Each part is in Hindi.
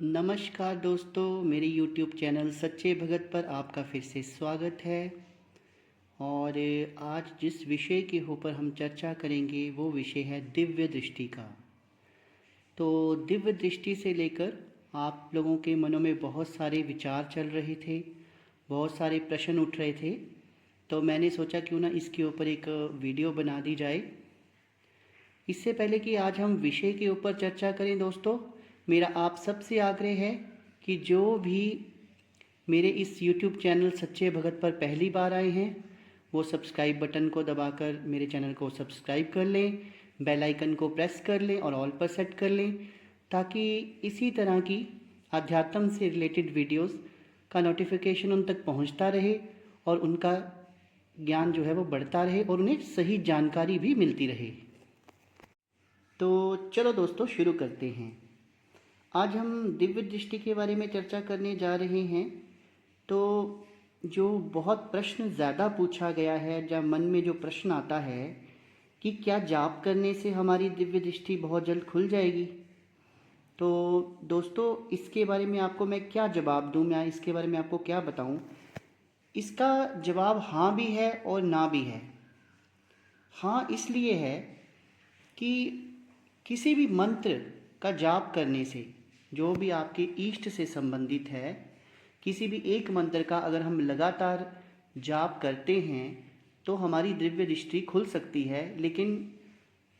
नमस्कार दोस्तों, मेरे YouTube चैनल सच्चे भगत पर आपका फिर से स्वागत है। और आज जिस विषय के ऊपर हम चर्चा करेंगे वो विषय है दिव्य दृष्टि का। तो दिव्य दृष्टि से लेकर आप लोगों के मनों में बहुत सारे विचार चल रहे थे, बहुत सारे प्रश्न उठ रहे थे। तो मैंने सोचा क्यों ना इसके ऊपर एक वीडियो बना दी जाए। इससे पहले कि आज हम विषय के ऊपर चर्चा करें दोस्तों, मेरा आप सबसे आग्रह है कि जो भी मेरे इस YouTube चैनल सच्चे भगत पर पहली बार आए हैं वो सब्सक्राइब बटन को दबाकर मेरे चैनल को सब्सक्राइब कर लें, बेल आइकन को प्रेस कर लें और ऑल पर सेट कर लें, ताकि इसी तरह की अध्यात्म से रिलेटेड वीडियोस का नोटिफिकेशन उन तक पहुंचता रहे और उनका ज्ञान जो है वो बढ़ता रहे और उन्हें सही जानकारी भी मिलती रहे। तो चलो दोस्तों शुरू करते हैं। आज हम दिव्य दृष्टि के बारे में चर्चा करने जा रहे हैं। तो जो बहुत प्रश्न ज़्यादा पूछा गया है, जब मन में जो प्रश्न आता है कि क्या जाप करने से हमारी दिव्य दृष्टि बहुत जल्द खुल जाएगी, तो दोस्तों इसके बारे में आपको मैं क्या जवाब दूं, मैं इसके बारे में आपको क्या बताऊं। इसका जवाब हाँ भी है और ना भी है। हाँ इसलिए है कि किसी भी मंत्र का जाप करने से, जो भी आपके इष्ट से संबंधित है, किसी भी एक मंत्र का अगर हम लगातार जाप करते हैं तो हमारी दिव्य दृष्टि खुल सकती है। लेकिन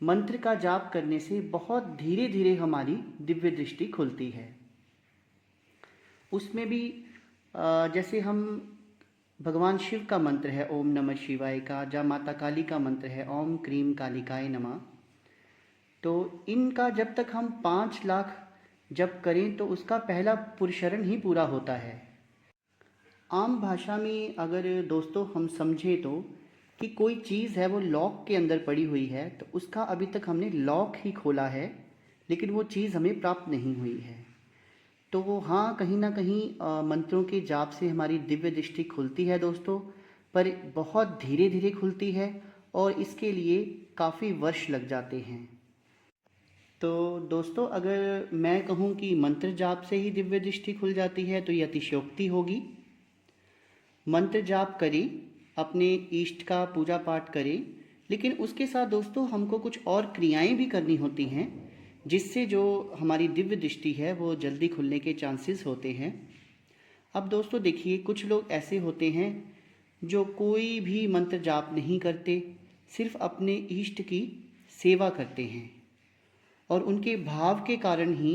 मंत्र का जाप करने से बहुत धीरे धीरे हमारी दिव्य दृष्टि खुलती है। उसमें भी जैसे हम भगवान शिव का मंत्र है ओम नमः शिवाय का, या माता काली का मंत्र है ओम क्रीम कालिकाय नमः, तो इनका जब तक हम 5 लाख जप करें तो उसका पहला पुरस्चरण ही पूरा होता है। आम भाषा में अगर दोस्तों हम समझें तो कि कोई चीज़ है वो लॉक के अंदर पड़ी हुई है, तो उसका अभी तक हमने लॉक ही खोला है लेकिन वो चीज़ हमें प्राप्त नहीं हुई है। तो वो हाँ कहीं ना कहीं मंत्रों के जाप से हमारी दिव्य दृष्टि खुलती है दोस्तों, पर बहुत धीरे धीरे खुलती है और इसके लिए काफ़ी वर्ष लग जाते हैं। तो दोस्तों अगर मैं कहूँ कि मंत्र जाप से ही दिव्य दृष्टि खुल जाती है तो ये अतिशयोक्ति होगी। मंत्र जाप करें, अपने इष्ट का पूजा पाठ करें, लेकिन उसके साथ दोस्तों हमको कुछ और क्रियाएं भी करनी होती हैं जिससे जो हमारी दिव्य दृष्टि है वो जल्दी खुलने के चांसेस होते हैं। अब दोस्तों देखिए, कुछ लोग ऐसे होते हैं जो कोई भी मंत्र जाप नहीं करते, सिर्फ अपने इष्ट की सेवा करते हैं और उनके भाव के कारण ही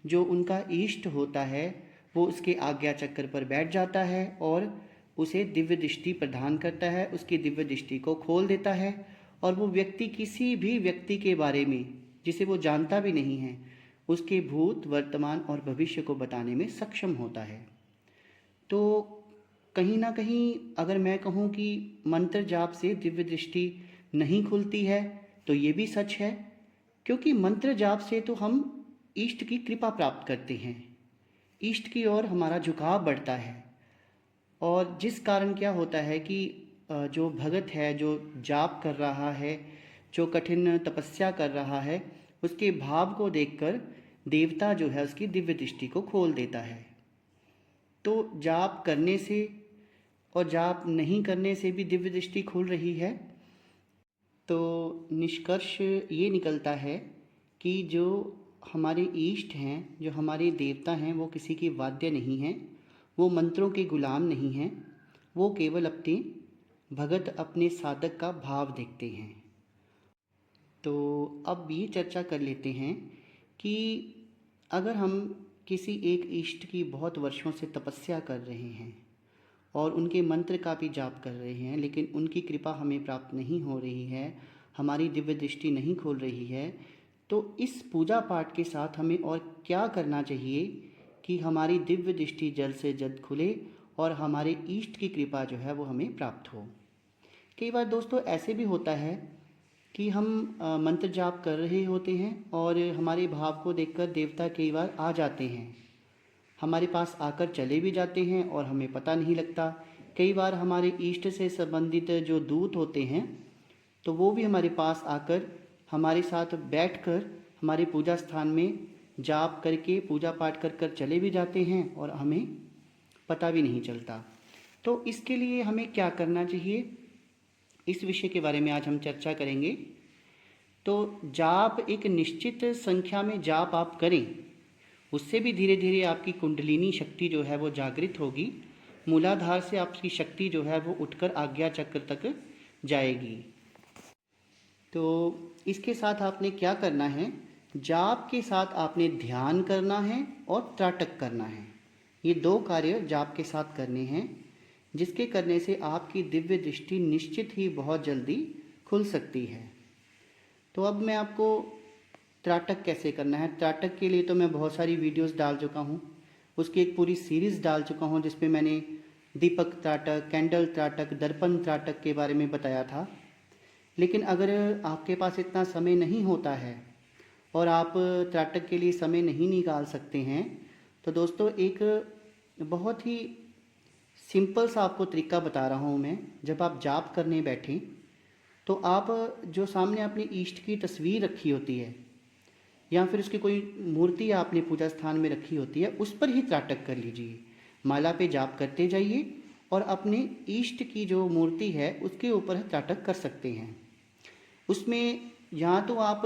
जो उनका इष्ट होता है वो उसके आज्ञा चक्र पर बैठ जाता है और उसे दिव्य दृष्टि प्रदान करता है, उसकी दिव्य दृष्टि को खोल देता है और वो व्यक्ति किसी भी व्यक्ति के बारे में जिसे वो जानता भी नहीं है उसके भूत वर्तमान और भविष्य को बताने में सक्षम होता है। तो कहीं ना कहीं अगर मैं कहूँ कि मंत्र जाप से दिव्य दृष्टि नहीं खुलती है तो ये भी सच है, क्योंकि मंत्र जाप से तो हम इष्ट की कृपा प्राप्त करते हैं, इष्ट की ओर हमारा झुकाव बढ़ता है और जिस कारण क्या होता है कि जो भगत है, जो जाप कर रहा है, जो कठिन तपस्या कर रहा है, उसके भाव को देखकर देवता जो है उसकी दिव्य दृष्टि को खोल देता है। तो जाप करने से और जाप नहीं करने से भी दिव्य दृष्टि खुल रही है। तो निष्कर्ष ये निकलता है कि जो हमारे इष्ट हैं, जो हमारे देवता हैं, वो किसी के वाद्य नहीं हैं, वो मंत्रों के गुलाम नहीं हैं, वो केवल अपने भगत, अपने साधक का भाव देखते हैं। तो अब ये चर्चा कर लेते हैं कि अगर हम किसी एक इष्ट की बहुत वर्षों से तपस्या कर रहे हैं और उनके मंत्र का भी जाप कर रहे हैं, लेकिन उनकी कृपा हमें प्राप्त नहीं हो रही है, हमारी दिव्य दृष्टि नहीं खोल रही है, तो इस पूजा पाठ के साथ हमें और क्या करना चाहिए कि हमारी दिव्य दृष्टि जल्द से जल्द खुले और हमारे इष्ट की कृपा जो है वो हमें प्राप्त हो। कई बार दोस्तों ऐसे भी होता है कि हम मंत्र जाप कर रहे होते हैं और हमारे भाव को देखकर देवता कई बार आ जाते हैं, हमारे पास आकर चले भी जाते हैं और हमें पता नहीं लगता। कई बार हमारे इष्ट से संबंधित जो दूत होते हैं तो वो भी हमारे पास आकर हमारे साथ बैठकर हमारे पूजा स्थान में जाप करके पूजा पाठ कर कर चले भी जाते हैं और हमें पता भी नहीं चलता। तो इसके लिए हमें क्या करना चाहिए, इस विषय के बारे में आज हम चर्चा करेंगे। तो जाप एक निश्चित संख्या में जाप आप करें, उससे भी धीरे धीरे आपकी कुंडलिनी शक्ति जो है वो जागृत होगी। मूलाधार से आपकी शक्ति जो है वो उठकर आज्ञा चक्र तक जाएगी। तो इसके साथ आपने क्या करना है, जाप के साथ आपने ध्यान करना है और त्राटक करना है। ये दो कार्य जाप के साथ करने हैं, जिसके करने से आपकी दिव्य दृष्टि निश्चित ही बहुत जल्दी खुल सकती है। तो अब मैं आपको त्राटक कैसे करना है, त्राटक के लिए तो मैं बहुत सारी वीडियोस डाल चुका हूँ, उसकी एक पूरी सीरीज़ डाल चुका हूँ जिसपे मैंने दीपक त्राटक, कैंडल त्राटक, दर्पण त्राटक के बारे में बताया था। लेकिन अगर आपके पास इतना समय नहीं होता है और आप त्राटक के लिए समय नहीं निकाल सकते हैं, तो दोस्तों एक बहुत ही सिंपल सा आपको तरीका बता रहा हूँ मैं। जब आप जाप करने बैठें तो आप जो सामने अपने इष्ट की तस्वीर रखी होती है या फिर उसकी कोई मूर्ति आपने पूजा स्थान में रखी होती है, उस पर ही त्राटक कर लीजिए। माला पे जाप करते जाइए और अपने इष्ट की जो मूर्ति है उसके ऊपर त्राटक कर सकते हैं। उसमें या तो आप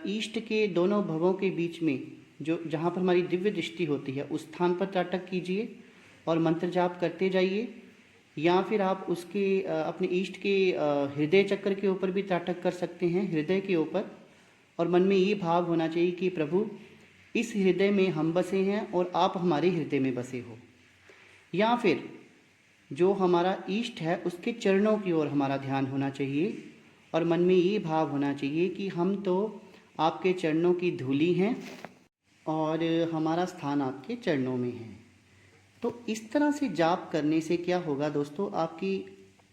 ईष्ट के दोनों भवों के बीच में जो जहाँ पर हमारी दिव्य दृष्टि होती है उस स्थान पर त्राटक कीजिए और मंत्र जाप करते जाइए, या फिर आप उसके अपने ईष्ट के हृदय चक्र के ऊपर भी त्राटक कर सकते हैं, हृदय के ऊपर। और मन में ये भाव होना चाहिए कि प्रभु इस हृदय में हम बसे हैं और आप हमारे हृदय में बसे हो। या फिर जो हमारा ईष्ट है उसके चरणों की ओर हमारा ध्यान होना चाहिए और मन में ये भाव होना चाहिए कि हम तो आपके चरणों की धूली हैं और हमारा स्थान आपके चरणों में है। तो इस तरह से जाप करने से क्या होगा दोस्तों, आपकी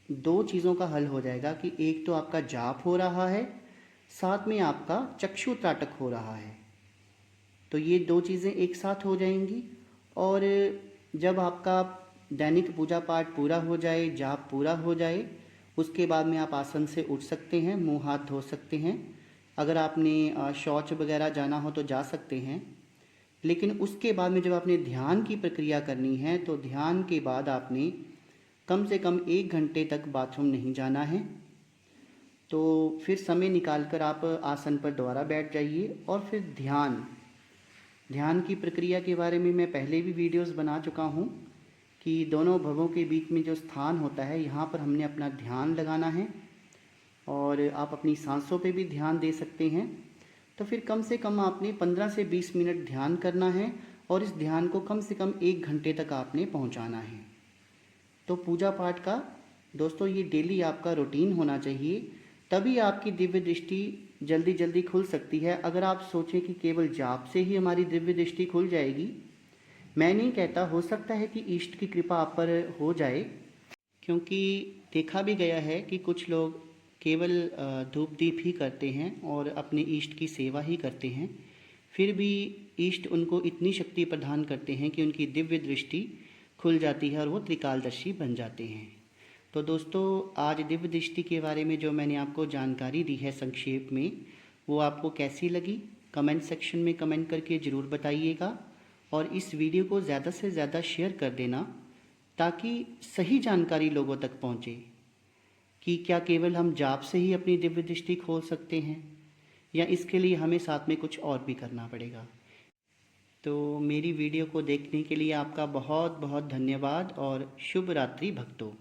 दो चीज़ों का हल हो जाएगा कि एक तो आपका जाप हो रहा है, साथ में आपका चक्षु त्राटक हो रहा है। तो ये दो चीज़ें एक साथ हो जाएंगी। और जब आपका दैनिक पूजा पाठ पूरा हो जाए, जाप पूरा हो जाए, उसके बाद में आप आसन से उठ सकते हैं, मुंह हाथ धो सकते हैं। अगर आपने शौच वगैरह जाना हो तो जा सकते हैं। लेकिन उसके बाद में जब आपने ध्यान की प्रक्रिया करनी है तो ध्यान के बाद आपने कम से कम 1 घंटे तक बाथरूम नहीं जाना है। तो फिर समय निकालकर आप आसन पर दोबारा बैठ जाइए और फिर ध्यान की प्रक्रिया के बारे में मैं पहले भी वीडियोस बना चुका हूँ कि दोनों भवों के बीच में जो स्थान होता है यहाँ पर हमने अपना ध्यान लगाना है और आप अपनी सांसों पे भी ध्यान दे सकते हैं। तो फिर कम से कम आपने 15 से 20 मिनट ध्यान करना है और इस ध्यान को कम से कम 1 घंटे तक आपने पहुँचाना है। तो पूजा पाठ का दोस्तों ये डेली आपका रूटीन होना चाहिए, तभी आपकी दिव्य दृष्टि जल्दी जल्दी खुल सकती है। अगर आप सोचें कि केवल जाप से ही हमारी दिव्य दृष्टि खुल जाएगी, मैं नहीं कहता, हो सकता है कि ईष्ट की कृपा आप पर हो जाए, क्योंकि देखा भी गया है कि कुछ लोग केवल धूप दीप ही करते हैं और अपने ईष्ट की सेवा ही करते हैं, फिर भी ईष्ट उनको इतनी शक्ति प्रदान करते हैं कि उनकी दिव्य दृष्टि खुल जाती है और वो त्रिकालदर्शी बन जाते हैं। तो दोस्तों आज दिव्य दृष्टि के बारे में जो मैंने आपको जानकारी दी है संक्षेप में, वो आपको कैसी लगी कमेंट सेक्शन में कमेंट करके ज़रूर बताइएगा। और इस वीडियो को ज़्यादा से ज़्यादा शेयर कर देना ताकि सही जानकारी लोगों तक पहुँचे कि क्या केवल हम जाप से ही अपनी दिव्य दृष्टि खोल सकते हैं या इसके लिए हमें साथ में कुछ और भी करना पड़ेगा। तो मेरी वीडियो को देखने के लिए आपका बहुत बहुत धन्यवाद और शुभ रात्रि भक्तों।